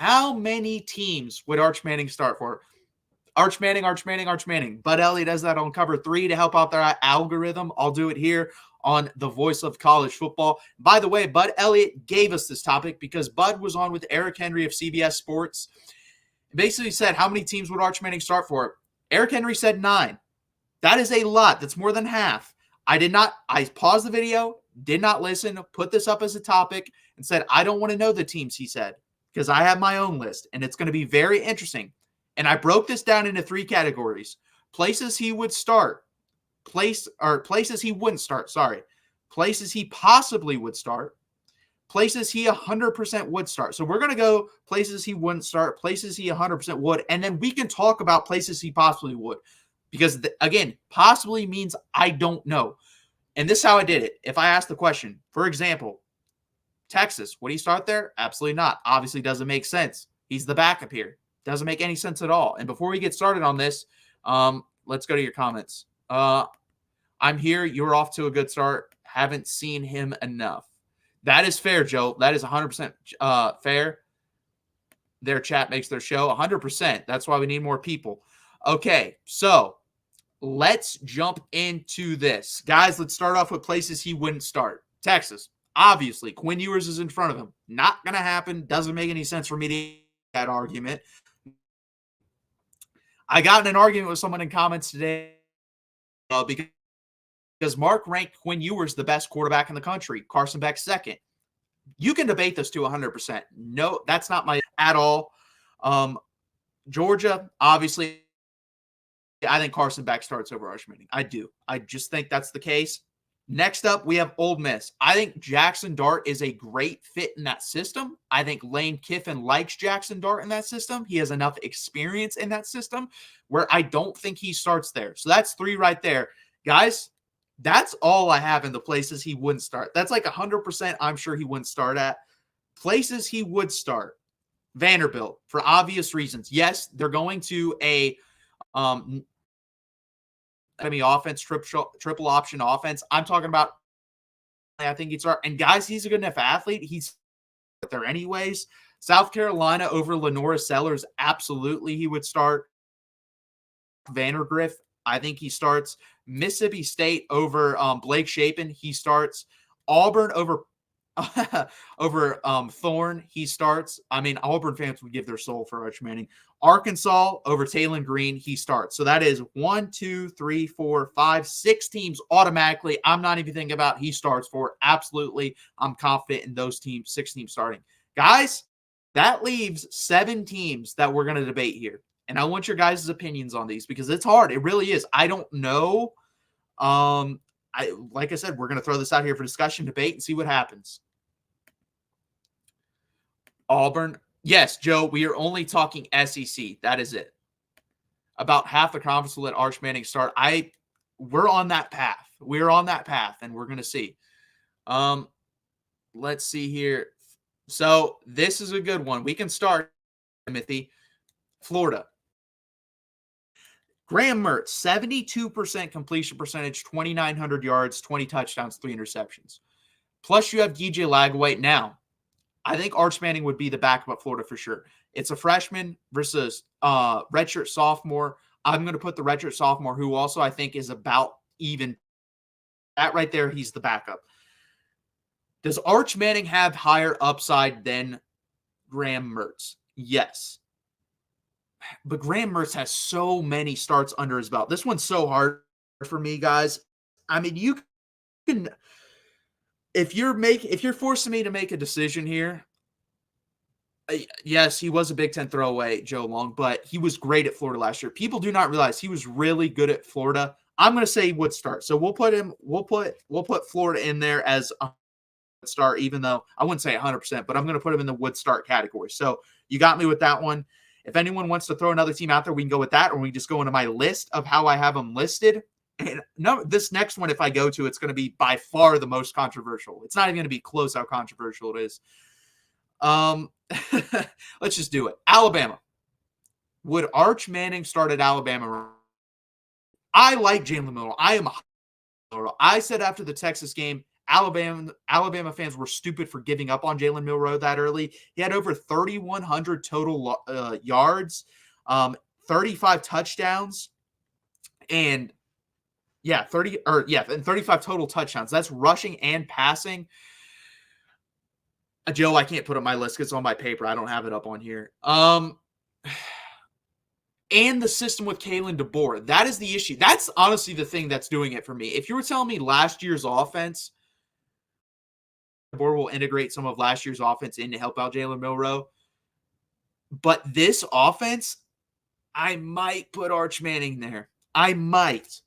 How many teams would Arch Manning start for? Arch Manning, Arch Manning, Arch Manning. Bud Elliott does that on Cover 3 to help out their algorithm. I'll do it here on the Voice of College Football. By the way, Bud Elliott gave us this topic because Bud was on with Eric Henry of CBS Sports. Basically said, how many teams would Arch Manning start for? Eric Henry said 9. That is a lot. That's more than half. I paused the video, did not listen, put this up as a topic, and said, I don't want to know the teams, he said, because I have my own list, and it's going to be very interesting. And I broke this down into 3 categories. Places he would start, places he wouldn't start, places he possibly would start, places he 100% would start. So we're going to go places he wouldn't start, places he 100% would, and then we can talk about places he possibly would. Because, again, possibly means I don't know. And this is how I did it. If I asked the question, for example, Texas, would he start there? Absolutely not. Obviously doesn't make sense. He's the backup here. Doesn't make any sense at all. And before we get started on this, let's go to your comments. I'm here. You're off to a good start. Haven't seen him enough. That is fair, Joe. That is 100% fair. Their chat makes their show 100%. That's why we need more people. Okay, so let's jump into this. Guys, let's start off with places he wouldn't start. Texas, obviously. Quinn Ewers is in front of him. Not going to happen. Doesn't make any sense for me to make that argument. I got in an argument with someone in comments today because Mark ranked Quinn Ewers the best quarterback in the country. Carson Beck second. You can debate this to 100%. No, that's not my at all. Georgia, obviously, I think Carson Beck starts over Arch Manning. I do. I just think that's the case. Next up, we have Ole Miss. I think Jackson Dart is a great fit in that system. I think Lane Kiffin likes Jackson Dart in that system. He has enough experience in that system where I don't think he starts there. So that's 3 right there. Guys, that's all I have in the places he wouldn't start. That's like 100% I'm sure he wouldn't start at. Places he would start. Vanderbilt, for obvious reasons. Yes, they're going to a offense, triple option offense. I'm talking about, I think he'd start. And guys, he's a good enough athlete. He's there anyways. South Carolina over Lenora Sellers, absolutely he would start. Vandergriff, I think he starts. Mississippi State over Blake Shapen, he starts. Auburn over Thorne, he starts. I mean, Auburn fans would give their soul for Arch Manning. Arkansas over Taylon Green, he starts. So that is 1, 2, 3, 4, 5, 6 teams automatically. I'm not even thinking about he starts for. Absolutely, I'm confident in those teams, 6 teams starting. Guys, that leaves 7 teams that we're going to debate here. And I want your guys' opinions on these because it's hard. It really is. I don't know. Like I said, we're going to throw this out here for discussion, debate, and see what happens. Auburn. Yes, Joe, we are only talking SEC. That is it. About half the conference will let Arch Manning start. We're on that path. We're on that path, and we're going to see. Let's see here. So this is a good one. We can start, Timothy. Florida. Graham Mertz, 72% completion percentage, 2,900 yards, 20 touchdowns, 3 interceptions. Plus you have DJ Lagway. Now, I think Arch Manning would be the backup at Florida for sure. It's a freshman versus redshirt sophomore. I'm going to put the redshirt sophomore, who also I think is about even. That right there, he's the backup. Does Arch Manning have higher upside than Graham Mertz? Yes. But Graham Mertz has so many starts under his belt. This one's so hard for me, guys. I mean, you can if you're forcing me to make a decision here. Yes, he was a Big Ten throwaway, Joe Long, but he was great at Florida last year. People do not realize he was really good at Florida. I'm going to say he would start. So we'll put Florida in there as a start, even though I wouldn't say 100%, but I'm going to put him in the would start category. So you got me with that one. If anyone wants to throw another team out there, we can go with that, or we just go into my list of how I have them listed. And no, this next one, if I go to, it's going to be by far the most controversial. It's not even going to be close how controversial it is. Let's just do it. Alabama. Would Arch Manning start at Alabama? I like Jalen Milroe. I said after the Texas game, Alabama fans were stupid for giving up on Jalen Milroe that early. He had over 3,100 total yards, 35 touchdowns, and 35 total touchdowns. That's rushing and passing. Joe, I can't put up my list because it's on my paper. I don't have it up on here. And the system with Kalen DeBoer. That is the issue. That's honestly the thing that's doing it for me. If you were telling me last year's offense, DeBoer will integrate some of last year's offense in to help out Jalen Milroe. But this offense, I might put Arch Manning there. I might.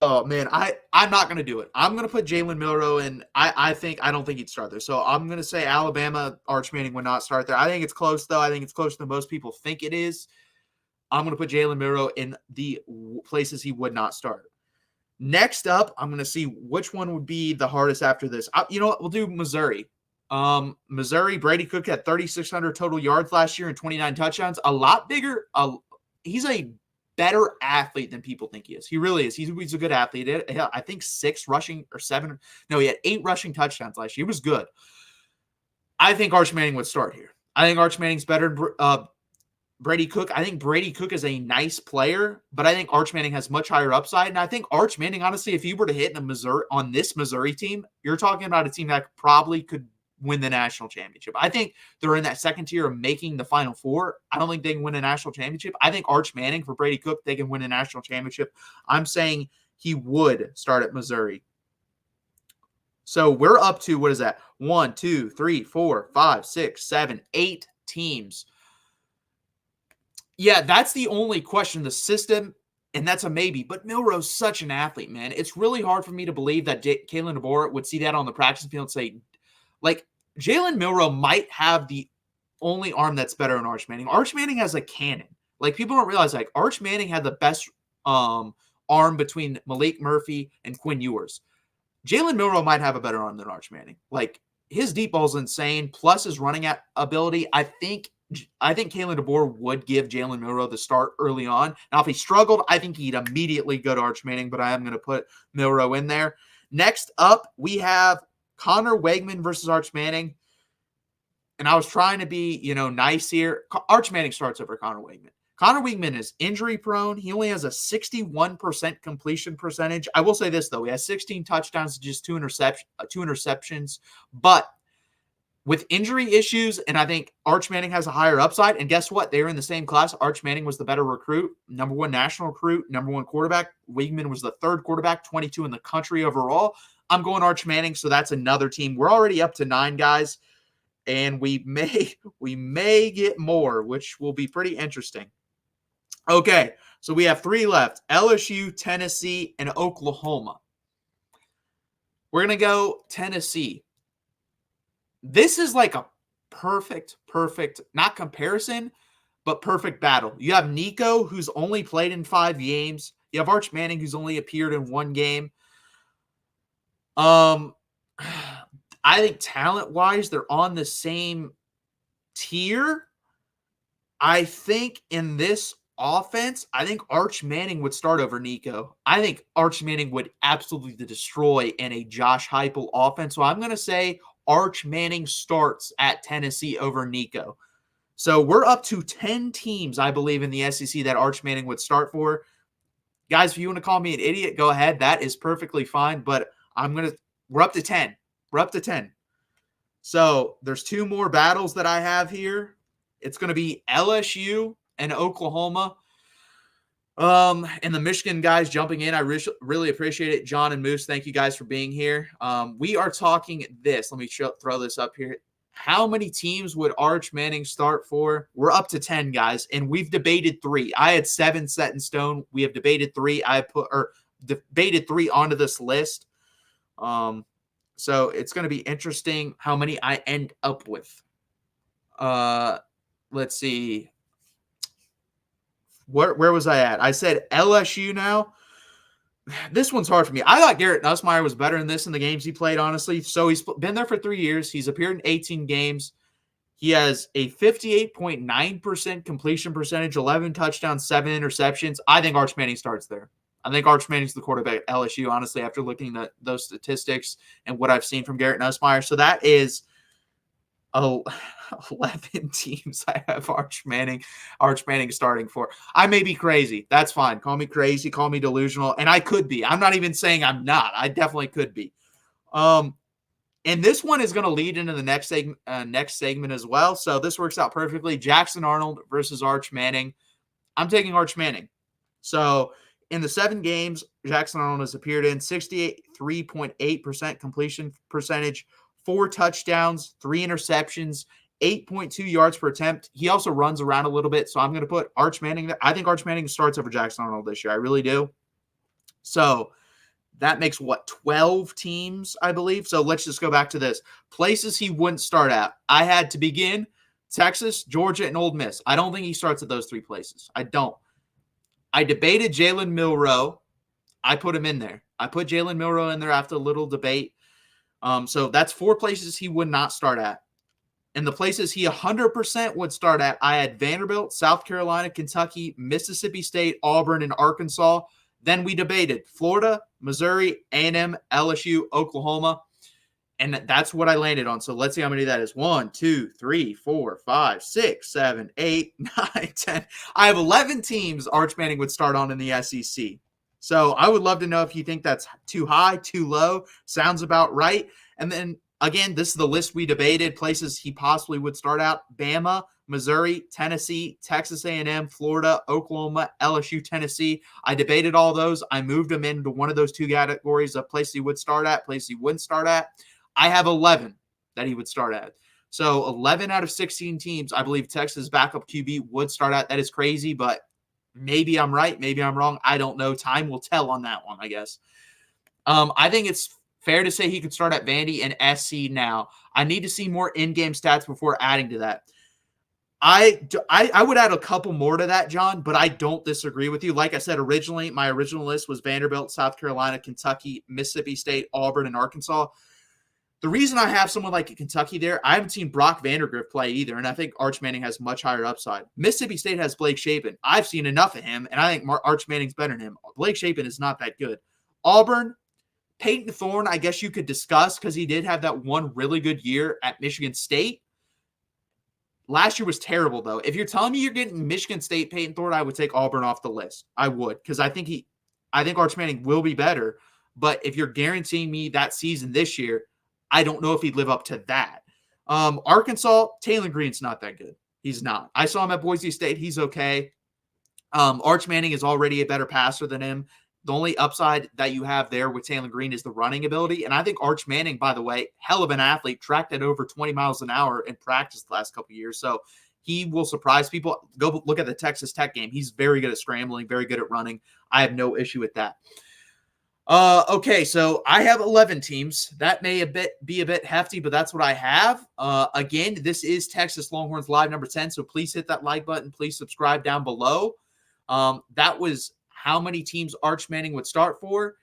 Oh, man, I'm not going to do it. I'm going to put Jalen Milroe in. I don't think he'd start there. So I'm going to say Alabama, Arch Manning would not start there. I think it's close, though. I think it's closer than most people think it is. I'm going to put Jalen Milroe in the places he would not start. Next up, I'm going to see which one would be the hardest after this. You know what? We'll do Missouri. Missouri, Brady Cook had 3,600 total yards last year and 29 touchdowns. A lot bigger. He's a better athlete than people think he is. He really is. He's a good athlete. I think 6 rushing or 7. No, he had 8 rushing touchdowns last year. He was good. I think Arch Manning would start here. I think Arch Manning's better than Brady Cook. I think Brady Cook is a nice player, but I think Arch Manning has much higher upside. And I think Arch Manning, honestly, if he were to hit on this Missouri team, you're talking about a team that probably could win the national championship. I think they're in that second tier of making the Final Four. I don't think they can win a national championship. I think Arch Manning for Brady Cook, they can win a national championship. I'm saying he would start at Missouri. So we're up to, what is that? 1, 2, 3, 4, 5, 6, 7, 8 teams. Yeah, that's the only question. The system, and that's a maybe. But Milroe's such an athlete, man. It's really hard for me to believe that Kalen DeBoer would see that on the practice field and say, like, Jalen Milroe might have the only arm that's better than Arch Manning. Arch Manning has a cannon. Like, people don't realize, like, Arch Manning had the best arm between Malik Murphy and Quinn Ewers. Jalen Milroe might have a better arm than Arch Manning. Like, his deep ball is insane, plus his running ability. I think Kalen DeBoer would give Jalen Milroe the start early on. Now, if he struggled, I think he'd immediately go to Arch Manning, but I am going to put Milroe in there. Next up, we have Connor Wegman versus Arch Manning. And I was trying to be, nice here. Arch Manning starts over Connor Wegman. Connor Wegman is injury prone. He only has a 61% completion percentage. I will say this, though. He has 16 touchdowns, just 2 interceptions. But with injury issues, and I think Arch Manning has a higher upside. And guess what? They were in the same class. Arch Manning was the better recruit, number 1 national recruit, number 1 quarterback. Wegman was the 3rd quarterback, 22 in the country overall. I'm going Arch Manning, so that's another team. We're already up to 9 guys, and we may get more, which will be pretty interesting. Okay, so we have 3 left: LSU, Tennessee, and Oklahoma. We're going to go Tennessee. This is like a perfect, not comparison, but perfect battle. You have Nico, who's only played in 5 games. You have Arch Manning, who's only appeared in 1 game. I think talent-wise, they're on the same tier. I think in this offense, I think Arch Manning would start over Nico. I think Arch Manning would absolutely destroy in a Josh Heupel offense. So I'm going to say Arch Manning starts at Tennessee over Nico. So we're up to 10 teams, I believe, in the SEC that Arch Manning would start for. Guys, if you want to call me an idiot, go ahead. That is perfectly fine. But we're up to 10. We're up to 10. So there's 2 more battles that I have here. It's going to be LSU and Oklahoma. And the Michigan guys jumping in, I really appreciate it. John and Moose, thank you guys for being here. We are talking this. Let me throw this up here. How many teams would Arch Manning start for? We're up to 10, guys, and we've debated 3. I had 7 set in stone. We have debated 3. I have debated 3 onto this list. So it's going to be interesting how many I end up with. Let's see. Where was I at? I said LSU now. This one's hard for me. I thought Garrett Nussmeier was better in this in the games he played, honestly. So he's been there for 3 years. He's appeared in 18 games. He has a 58.9% completion percentage, 11 touchdowns, 7 interceptions. I think Arch Manning starts there. I think Arch Manning's the quarterback at LSU, honestly, after looking at those statistics and what I've seen from Garrett Nussmeier. So that is 11 teams I have Arch Manning starting for. I may be crazy. That's fine. Call me crazy. Call me delusional. And I could be. I'm not even saying I'm not. I definitely could be. And this one is going to lead into the next segment as well. So this works out perfectly. Jackson Arnold versus Arch Manning. I'm taking Arch Manning. So in the 7 games Jackson Arnold has appeared in, 63.8% completion percentage, 4 touchdowns, 3 interceptions, 8.2 yards per attempt. He also runs around a little bit, so I'm going to put Arch Manning there. I think Arch Manning starts over Jackson Arnold this year. I really do. So that makes, 12 teams, I believe. So let's just go back to this. Places he wouldn't start at. I had to begin Texas, Georgia, and Ole Miss. I don't think he starts at those 3 places. I don't. I debated Jalen Milroe. I put him in there. I put Jalen Milroe in there after a little debate. So that's 4 places he would not start at. And the places he 100% would start at, I had Vanderbilt, South Carolina, Kentucky, Mississippi State, Auburn, and Arkansas. Then we debated Florida, Missouri, A&M, LSU, Oklahoma. And that's what I landed on. So let's see how many that is. 1, 2, 3, 4, 5, 6, 7, 8, 9, 10. I have 11 teams Arch Manning would start on in the SEC. So I would love to know if you think that's too high, too low, sounds about right. And then, again, this is the list we debated, places he possibly would start out. Bama, Missouri, Tennessee, Texas A&M, Florida, Oklahoma, LSU, Tennessee. I debated all those. I moved them into one of those 2 categories of place he would start at, place he wouldn't start at. I have 11 that he would start at. So 11 out of 16 teams, I believe Texas backup QB would start at. That is crazy, but maybe I'm right. Maybe I'm wrong. I don't know. Time will tell on that one, I guess. I think it's fair to say he could start at Vandy and SC now. I need to see more in-game stats before adding to that. I would add a couple more to that, John, but I don't disagree with you. Like I said, originally, my original list was Vanderbilt, South Carolina, Kentucky, Mississippi State, Auburn, and Arkansas. The reason I have someone like Kentucky there, I haven't seen Brock Vandagriff play either, and I think Arch Manning has much higher upside. Mississippi State has Blake Shapen. I've seen enough of him, and I think Arch Manning's better than him. Blake Shapen is not that good. Auburn, Peyton Thorne, I guess you could discuss because he did have that one really good year at Michigan State. Last year was terrible, though. If you're telling me you're getting Michigan State Peyton Thorne, I would take Auburn off the list. I would, because I think Arch Manning will be better. But if you're guaranteeing me that season this year, I don't know if he'd live up to that. Arkansas, Taylor Green's not that good. He's not. I saw him at Boise State. He's okay. Arch Manning is already a better passer than him. The only upside that you have there with Taylor Green is the running ability. And I think Arch Manning, by the way, hell of an athlete, tracked at over 20 miles an hour in practice the last couple of years. So he will surprise people. Go look at the Texas Tech game. He's very good at scrambling, very good at running. I have no issue with that. Okay, so I have 11 teams. That may be a bit hefty, but that's what I have. Again, this is Texas Longhorns Live number 10, so please hit that like button. Please subscribe down below. That was how many teams Arch Manning would start for.